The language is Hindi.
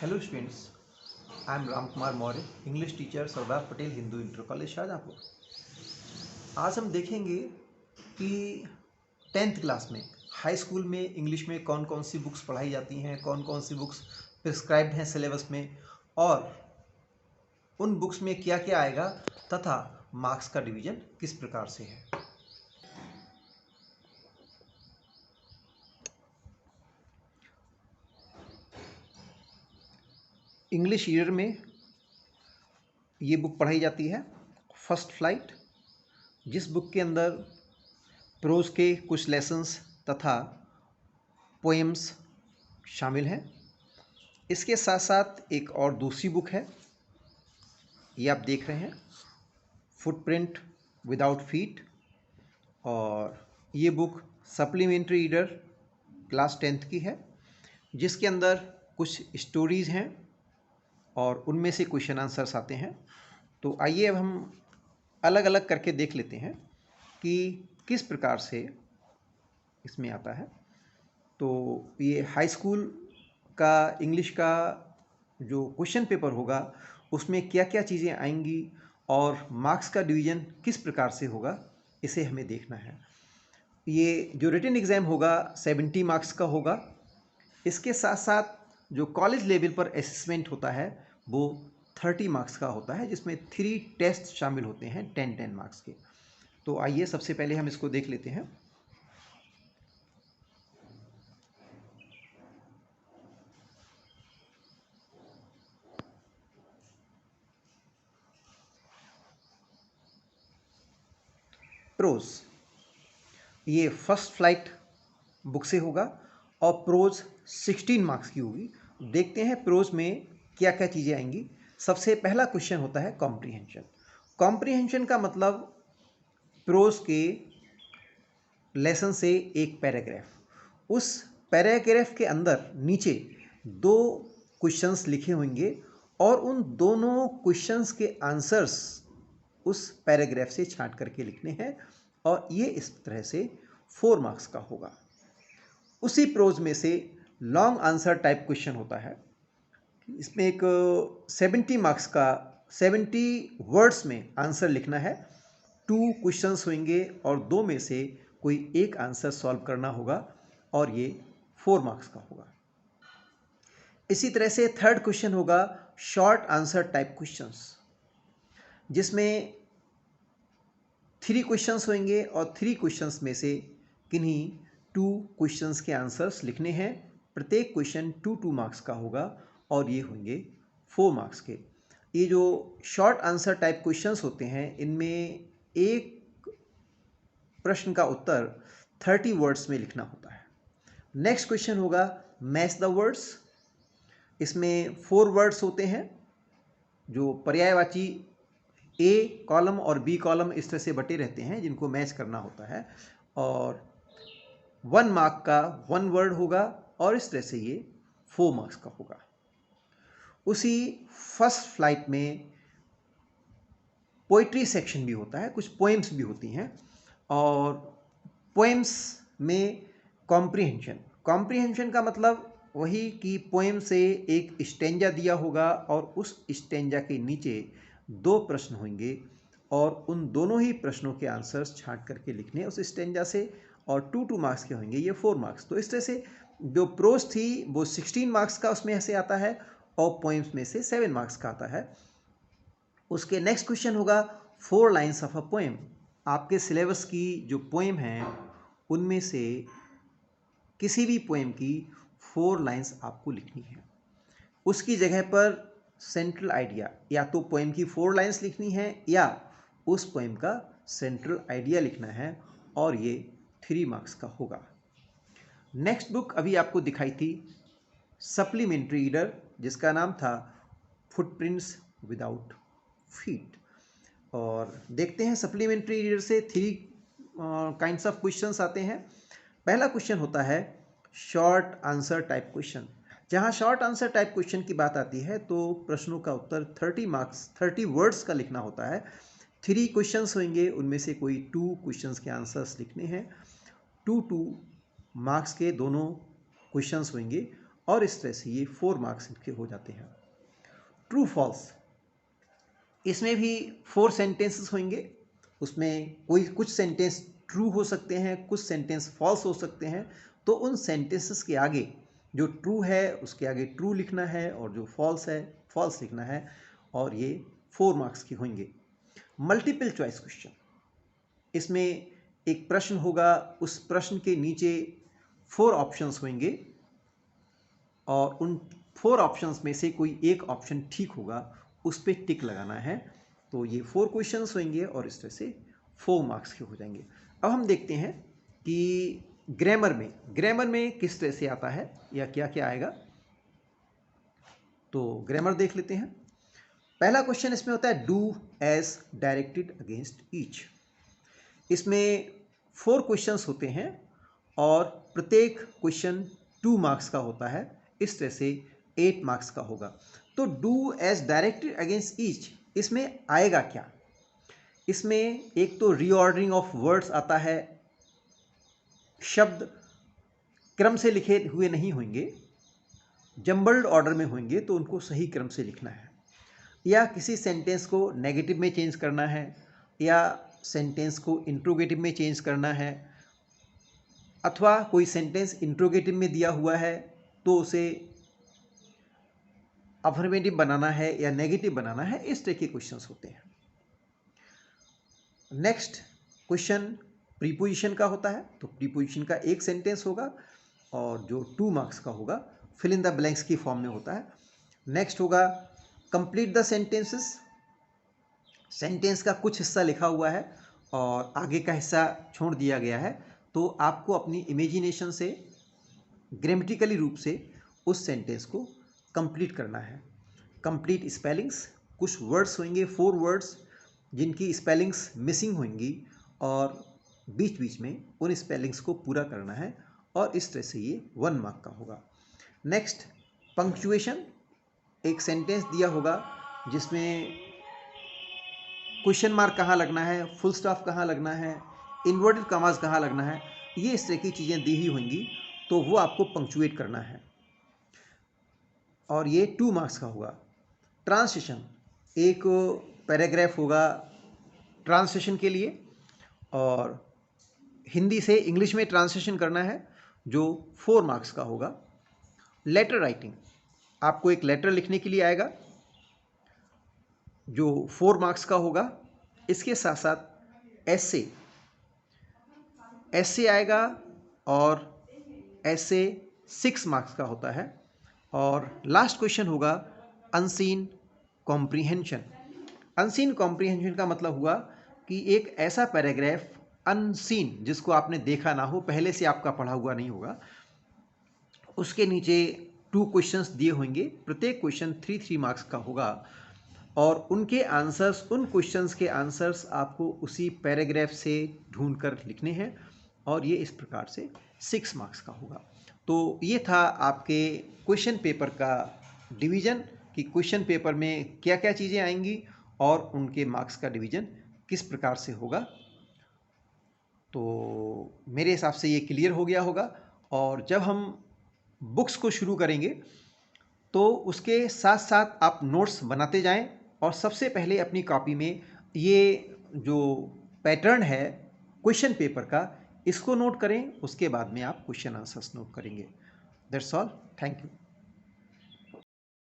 Hello students, I am Ram Kumar Maurya, English teacher, Sardar Patel Hindu inter college Shahjahanpur. आज हम देखेंगे कि 10th क्लास में, हाई स्कूल में इंग्लिश में कौन कौन सी बुक्स पढ़ाई जाती हैं, कौन कौन सी बुक्स प्रिस्क्राइब्ड हैं सिलेबस में, और उन बुक्स में क्या क्या आएगा तथा मार्क्स का डिवीजन किस प्रकार से है। इंग्लिश ईयर में ये बुक पढ़ाई जाती है फर्स्ट फ्लाइट, जिस बुक के अंदर प्रोज के कुछ लेसन्स तथा पोएम्स शामिल हैं। इसके साथ साथ एक और दूसरी बुक है, ये आप देख रहे हैं, फुटप्रिंट विदाउट फीट, और ये book supplementary reader class 10th की है, जिसके अंदर कुछ स्टोरीज़ हैं और उनमें से क्वेश्चन आंसर्स आते हैं। तो आइए अब हम अलग अलग करके देख लेते हैं कि किस प्रकार से इसमें आता है। तो ये हाई स्कूल का इंग्लिश का जो क्वेश्चन पेपर होगा उसमें क्या क्या चीज़ें आएंगी और मार्क्स का डिवीज़न किस प्रकार से होगा, इसे हमें देखना है। ये जो रिटन एग्ज़ाम होगा 70 मार्क्स का होगा। इसके साथ साथ जो कॉलेज लेवल पर असेसमेंट होता है वो 30 मार्क्स का होता है, जिसमें 3 टेस्ट शामिल होते हैं 10 मार्क्स के। तो आइए सबसे पहले हम इसको देख लेते हैं। प्रोज, ये फर्स्ट फ्लाइट बुक से होगा और प्रोज 16 मार्क्स की होगी। देखते हैं प्रोज में क्या क्या चीज़ें आएंगी। सबसे पहला क्वेश्चन होता है कॉम्प्रीहेंशन। कॉम्प्रीहेंशन का मतलब प्रोज के लेसन से एक पैराग्राफ, उस पैराग्राफ के अंदर नीचे 2 क्वेश्चंस लिखे होंगे और उन दोनों क्वेश्चंस के आंसर्स उस पैराग्राफ से छांट करके लिखने हैं, और ये इस तरह से 4 मार्क्स का होगा। उसी प्रोज में से लॉन्ग आंसर टाइप क्वेश्चन होता है, इसमें एक 70 मार्क्स का 70 वर्ड्स में आंसर लिखना है। 2 क्वेश्चंस होंगे और 2 में से कोई एक आंसर सॉल्व करना होगा, और ये 4 मार्क्स का होगा। इसी तरह से थर्ड क्वेश्चन होगा शॉर्ट आंसर टाइप क्वेश्चंस, जिसमें 3 क्वेश्चंस होंगे और 3 क्वेश्चंस में से किन्हीं 2 क्वेश्चंस के आंसर्स लिखने हैं। प्रत्येक क्वेश्चन 2 मार्क्स का होगा और ये होंगे 4 मार्क्स के। ये जो शॉर्ट आंसर टाइप क्वेश्चंस होते हैं, इनमें एक प्रश्न का उत्तर 30 वर्ड्स में लिखना होता है। नेक्स्ट क्वेश्चन होगा मैच द वर्ड्स। इसमें 4 वर्ड्स होते हैं जो पर्यायवाची ए कॉलम और बी कॉलम इस तरह से बटे रहते हैं, जिनको मैच करना होता है, और 1 मार्क का 1 वर्ड होगा और इस तरह से ये 4 मार्क्स का होगा। उसी फर्स्ट फ्लाइट में पोइट्री सेक्शन भी होता है, कुछ पोएम्स भी होती हैं, और पोएम्स में कॉम्प्रीहेंशन का मतलब वही कि पोएम से एक स्टेंजा दिया होगा और उस स्टेंजा के नीचे 2 प्रश्न होंगे और उन दोनों ही प्रश्नों के आंसर्स छांट करके लिखने उस स्टेंजा से, और 2 मार्क्स के होंगे, ये 4 मार्क्स। तो इस तरह से जो प्रोज थी वो 16 मार्क्स का उसमें ऐसे आता है और पोएम्स में से 7 मार्क्स का आता है। उसके नेक्स्ट क्वेश्चन होगा 4 लाइन्स ऑफ अ पोएम। आपके सिलेबस की जो पोएम हैं उनमें से किसी भी पोएम की 4 लाइन्स आपको लिखनी है। उसकी जगह पर सेंट्रल आइडिया, या तो पोएम की 4 लाइन्स लिखनी है या उस पोएम का सेंट्रल आइडिया लिखना है, और ये 3 मार्क्स का होगा। नेक्स्ट बुक अभी आपको दिखाई थी सप्लीमेंट्री रीडर, जिसका नाम था फुटप्रिंट्स विदाउट फीट। और देखते हैं सप्लीमेंट्री रीडर से 3 काइंड्स ऑफ क्वेश्चंस आते हैं। पहला क्वेश्चन होता है शॉर्ट आंसर टाइप क्वेश्चन। जहाँ शॉर्ट आंसर टाइप क्वेश्चन की बात आती है तो प्रश्नों का उत्तर 30 वर्ड्स का लिखना होता है। 3 क्वेश्चंस होंगे, उनमें से कोई 2 क्वेश्चंस के आंसर्स लिखने हैं। 2 मार्क्स के दोनों क्वेश्चंस होंगे और इस तरह से ये 4 मार्क्स इनके हो जाते हैं। ट्रू फॉल्स, इसमें भी 4 सेंटेंसेस होंगे। उसमें कोई कुछ सेंटेंस ट्रू हो सकते हैं, कुछ सेंटेंस फॉल्स हो सकते हैं। तो उन सेंटेंसेस के आगे जो ट्रू है उसके आगे ट्रू लिखना है और जो फॉल्स है फॉल्स लिखना है, और ये 4 मार्क्स के होंगे। मल्टीपल चॉइस क्वेश्चन, इसमें एक प्रश्न होगा, उस प्रश्न के नीचे 4 ऑप्शंस होंगे और उन 4 ऑप्शंस में से कोई एक ऑप्शन ठीक होगा, उस पर टिक लगाना है। तो ये 4 क्वेश्चंस होंगे और इस तरह से 4 मार्क्स के हो जाएंगे। अब हम देखते हैं कि ग्रामर में किस तरह से आता है या क्या क्या आएगा। तो ग्रामर देख लेते हैं। पहला क्वेश्चन इसमें होता है do as directed against each. इसमें 4 क्वेश्चंस होते हैं और प्रत्येक क्वेश्चन 2 मार्क्स का होता है। इस तरह से 8 मार्क्स का होगा। तो do as directed against each, इसमें आएगा क्या? इसमें एक तो रीऑर्डरिंग ऑफ वर्ड्स आता है, शब्द क्रम से लिखे हुए नहीं होंगे, जंबल्ड ऑर्डर में होंगे, तो उनको सही क्रम से लिखना है। या किसी सेंटेंस को नेगेटिव में चेंज करना है, या सेंटेंस को इंट्रोगेटिव में चेंज करना है, अथवा कोई सेंटेंस इंट्रोगेटिव में दिया हुआ है तो उसे अफर्मेटिव बनाना है या नेगेटिव बनाना है। इस तरह के क्वेश्चंस होते हैं। नेक्स्ट क्वेश्चन प्रीपोजिशन का होता है। तो प्रीपोजिशन का एक सेंटेंस होगा और जो 2 मार्क्स का होगा फिल इन द ब्लैंक्स की फॉर्म में होता है। नेक्स्ट होगा कंप्लीट द सेंटेंसेस। सेंटेंस का कुछ हिस्सा लिखा हुआ है और आगे का हिस्सा छोड़ दिया गया है, तो आपको अपनी इमेजिनेशन से ग्रामेटिकली रूप से उस सेंटेंस को कंप्लीट करना है। कंप्लीट स्पेलिंग्स, कुछ वर्ड्स होंगे 4 वर्ड्स जिनकी स्पेलिंग्स मिसिंग होंगी और बीच बीच में उन स्पेलिंग्स को पूरा करना है और इस तरह से ये 1 मार्क का होगा। नेक्स्ट पंक्चुएशन, एक सेंटेंस दिया होगा जिसमें क्वेश्चन मार्क कहाँ लगना है, फुल स्टॉप कहाँ लगना है, इन्वर्टेड कॉमास कहाँ लगना है, ये इस तरह की चीज़ें दी ही होंगी, तो वो आपको पंक्चुएट करना है और ये 2 मार्क्स का होगा। ट्रांसलेशन, एक पैराग्राफ होगा ट्रांसलेशन के लिए और हिंदी से इंग्लिश में ट्रांसलेशन करना है जो 4 मार्क्स का होगा। लेटर राइटिंग, आपको एक लेटर लिखने के लिए आएगा जो 4 मार्क्स का होगा। इसके साथ साथ एसे आएगा और एसे 6 मार्क्स का होता है। और लास्ट क्वेश्चन होगा अनसीन कॉम्प्रीहेंशन। अनसीन कॉम्प्रीहेंशन का मतलब हुआ कि एक ऐसा पैराग्राफ अनसीन, जिसको आपने देखा ना हो, पहले से आपका पढ़ा हुआ नहीं होगा, उसके नीचे 2 क्वेश्चंस दिए होंगे। प्रत्येक क्वेश्चन 3 मार्क्स का होगा और उनके आंसर्स, उन क्वेश्चंस के आंसर्स आपको उसी पैराग्राफ से ढूंढकर लिखने हैं और ये इस प्रकार से 6 मार्क्स का होगा। तो ये था आपके क्वेश्चन पेपर का डिवीज़न कि क्वेश्चन पेपर में क्या क्या चीज़ें आएंगी और उनके मार्क्स का डिवीज़न किस प्रकार से होगा। तो मेरे हिसाब से ये क्लियर हो गया होगा। और जब हम बुक्स को शुरू करेंगे तो उसके साथ साथ आप नोट्स बनाते जाएं और सबसे पहले अपनी कॉपी में ये जो पैटर्न है क्वेश्चन पेपर का, इसको नोट करें। उसके बाद में आप क्वेश्चन आंसर्स नोट करेंगे। That's all, thank you.